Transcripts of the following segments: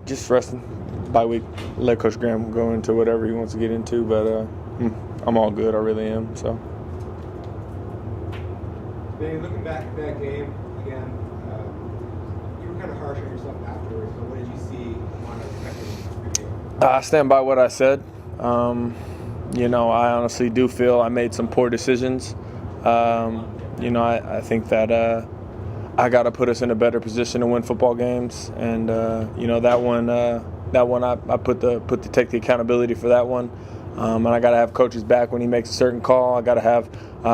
Just resting bye week. Let Coach Graham go into whatever he wants to get into, but I'm all good. I really am. So. Manny, looking back at that game again, you were kind of harsh on yourself afterwards. So what did you see on a second review? I stand by what I said. I honestly do feel I made some poor decisions. I think that I got to put us in a better position to win football games, and that one I take the accountability for that one, and I got to have coaches back when he makes a certain call. I got to have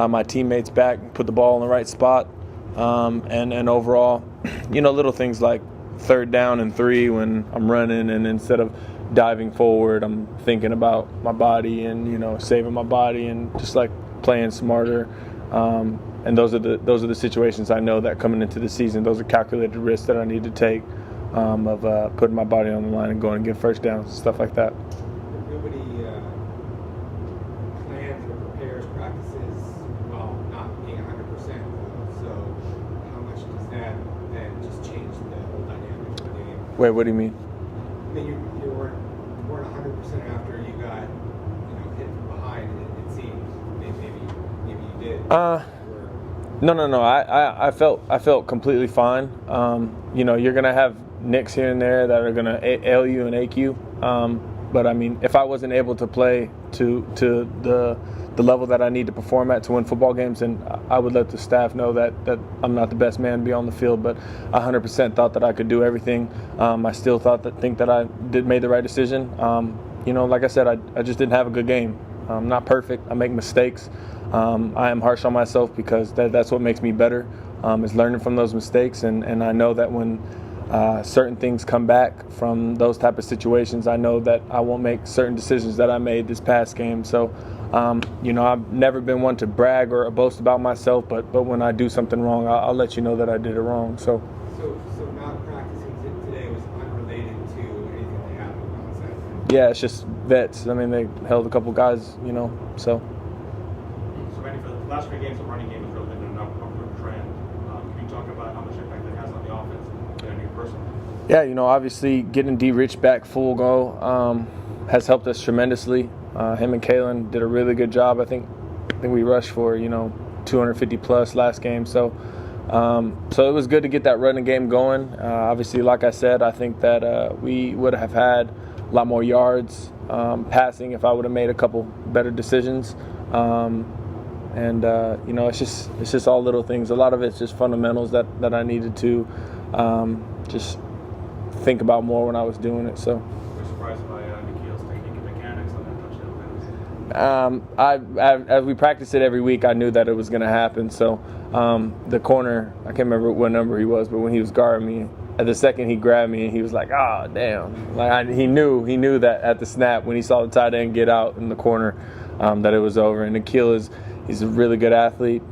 my teammates back, put the ball in the right spot, and overall, little things like 3rd down and 3 when I'm running, and instead of diving forward, I'm thinking about my body and saving my body and just like playing smarter. And those are the situations I know that coming into the season, those are calculated risks that I need to take of putting my body on the line and going and get first downs and stuff like that. Nobody plans or prepares practices while not being 100%. So how much does that then just change the whole dynamic of the game? Wait, what do you mean? I mean, you weren't 100% after you got hit from behind. It seems maybe you did. No. I felt completely fine. You're gonna have nicks here and there that are gonna ail you and ache you. But I mean, if I wasn't able to play to the level that I need to perform at to win football games, then I would let the staff know that I'm not the best man to be on the field. But I 100% thought that I could do everything. I still think that I made the right decision. Like I said, I just didn't have a good game. I'm not perfect. I make mistakes. I am harsh on myself because that's what makes me better, is learning from those mistakes. And I know that when certain things come back from those type of situations, I know that I won't make certain decisions that I made this past game. So, I've never been one to brag or boast about myself, but when I do something wrong, I'll let you know that I did it wrong. So not practicing today was unrelated to anything that happened on Saturday? Yeah, it's just vets. I mean, they held a couple guys, so. Manny, for the last 3 games, the running game has really been an upward trend. Can you talk about how much impact that has on the offense and you personally? Yeah, obviously getting D. Rich back full go has helped us tremendously. Him and Kalen did a really good job. I think we rushed for 250 plus last game. So it was good to get that running game going. Obviously, like I said, I think that we would have had a lot more yards passing if I would have made a couple better decisions. It's just all little things. A lot of it's just fundamentals that I needed to just think about more when I was doing it. So. We're surprised by Nikhil's technique and mechanics on that touchdown pass. As we practiced it every week, I knew that it was going to happen. So the corner, I can't remember what number he was, but when he was guarding me, at the second he grabbed me and he was like, "Ah, damn!" He knew that at the snap when he saw the tight end get out in the corner that it was over. And Nikhil he's a really good athlete.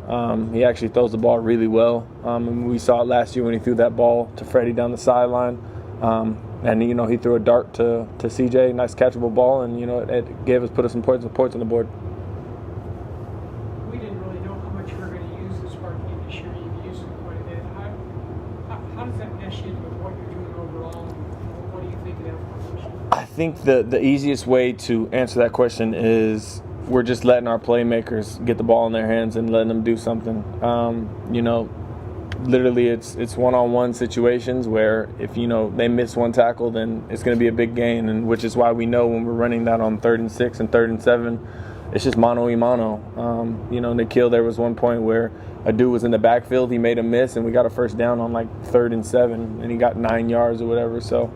He actually throws the ball really well. And we saw it last year when he threw that ball to Freddie down the sideline. And he threw a dart to CJ, nice catchable ball, and it put us some points on the board. We didn't really know how much you were going to use this marketing this year. You've used it quite a bit. How does that mesh in with what you're doing overall? What do you think of that formation? I think the easiest way to answer that question is we're just letting our playmakers get the ball in their hands and letting them do something. Literally it's one-on-one situations where if they miss one tackle, then it's going to be a big gain, and which is why we know when we're running that on 3rd and 6 and 3rd and 7, it's just mano-y-mano. Nikhil, there was one point where a dude was in the backfield, he made a miss, and we got a first down on 3rd and 7, and he got 9 yards or whatever. So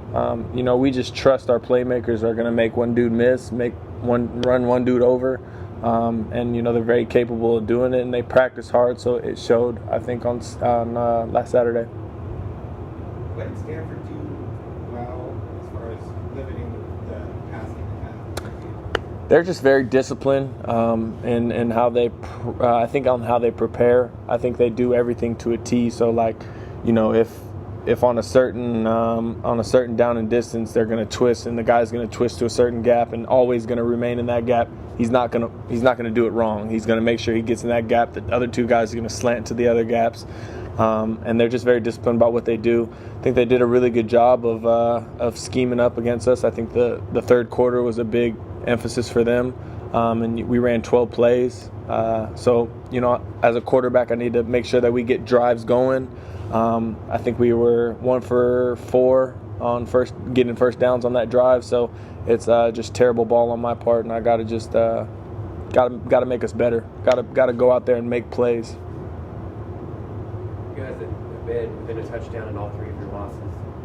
we just trust our playmakers are going to make one dude miss, run one dude over. They're very capable of doing it, and they practice hard, so it showed, I think, on last Saturday. What did Stanford do well as far as limiting the passing attack? They're just very disciplined in how they, I think, on how they prepare. I think they do everything to a T. So, if on a certain down and distance they're going to twist, and the guy's going to twist to a certain gap and always going to remain in that gap, he's not going to do it wrong. He's going to make sure he gets in that gap. The other two guys are going to slant to the other gaps, and they're just very disciplined about what they do. I think they did a really good job of scheming up against us. I think the third quarter was a big emphasis for them, and we ran 12 plays. So, as a quarterback, I need to make sure that we get drives going. I think we were 1 for 4 on getting first downs on that drive. So it's just terrible ball on my part, and I got to just got to make us better. Got to go out there and make plays. You guys have been within a touchdown in all 3 of your losses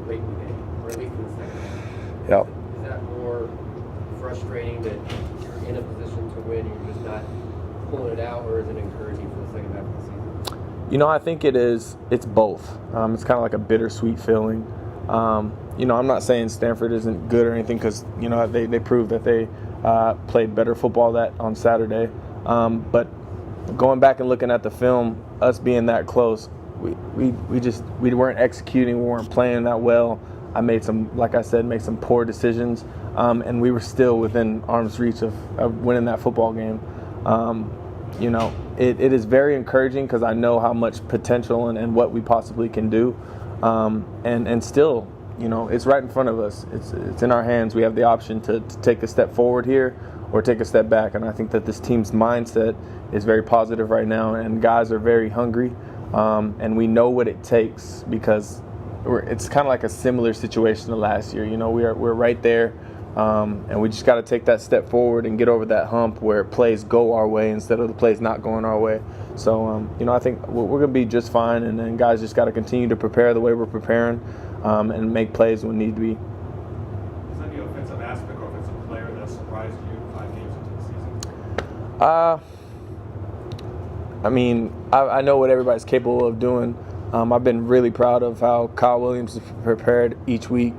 late in the game, or at least in the second half. Yep. Is that more frustrating that you're in a position to win and you're just not pulling it out, or is it encouraging for the second half of the season? I think it is. It's both. It's kind of like a bittersweet feeling. I'm not saying Stanford isn't good or anything, because they proved that they played better football on Saturday. But going back and looking at the film, us being that close, we weren't executing, we weren't playing that well. I made some poor decisions, and we were still within arm's reach of winning that football game. It is very encouraging, because I know how much potential and what we possibly can do, and still, it's right in front of us. It's in our hands. We have the option to take a step forward here or take a step back, and I think that this team's mindset is very positive right now, and guys are very hungry, and we know what it takes, because it's kind of like a similar situation to last year. We're right there. And we just got to take that step forward and get over that hump where plays go our way instead of the plays not going our way. So, I think we're going to be just fine, and then guys just got to continue to prepare the way we're preparing, and make plays when need to be. Is there any offensive aspect or offensive player that surprised you 5 games into the season? I know what everybody's capable of doing. I've been really proud of how Kyle Williams is prepared each week,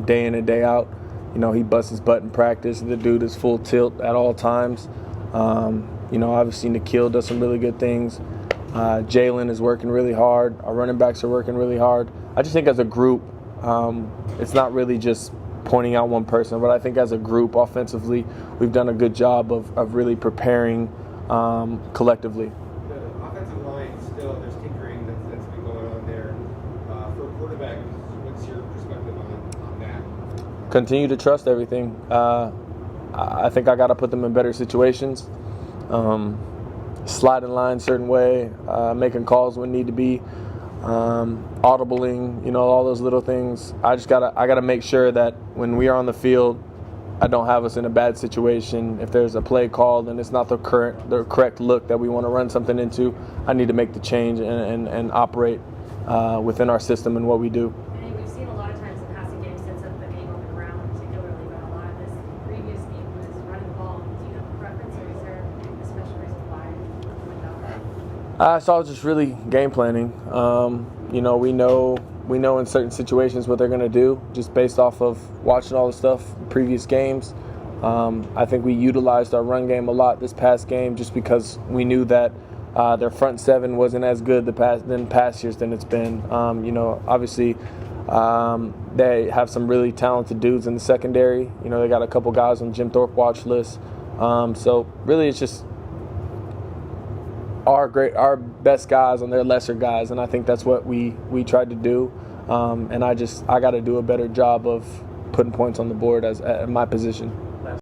day in and day out. He busts his butt in practice. The dude is full tilt at all times. Obviously Nikhil does some really good things. Jalen is working really hard. Our running backs are working really hard. I just think as a group, it's not really just pointing out one person, but I think as a group offensively, we've done a good job of really preparing collectively. The offensive line, still, there's tinkering that's been going on there. For a quarterback, what's your perspective on that? Continue to trust everything. I think I got to put them in better situations, slide in line a certain way, making calls when need to be, audibling, all those little things. I gotta make sure that when we are on the field, I don't have us in a bad situation. If there's a play called and it's not the correct look that we want to run something into, I need to make the change and operate within our system and what we do. We've seen a lot of times the passing game sets up the game on the ground, particularly, but a lot of this previous game was running the ball. Do you have a preference, or is there a special reason why you went that way? So I was just really game planning. We know in certain situations what they're going to do, just based off of watching all the stuff previous games. I think we utilized our run game a lot this past game, just because we knew that their front seven wasn't as good than past years than it's been. Obviously, they have some really talented dudes in the secondary. They got a couple guys on Jim Thorpe watch list. So really, it's just our best guys on their lesser guys, and I think that's what we tried to do. And I got to do a better job of putting points on the board at my position.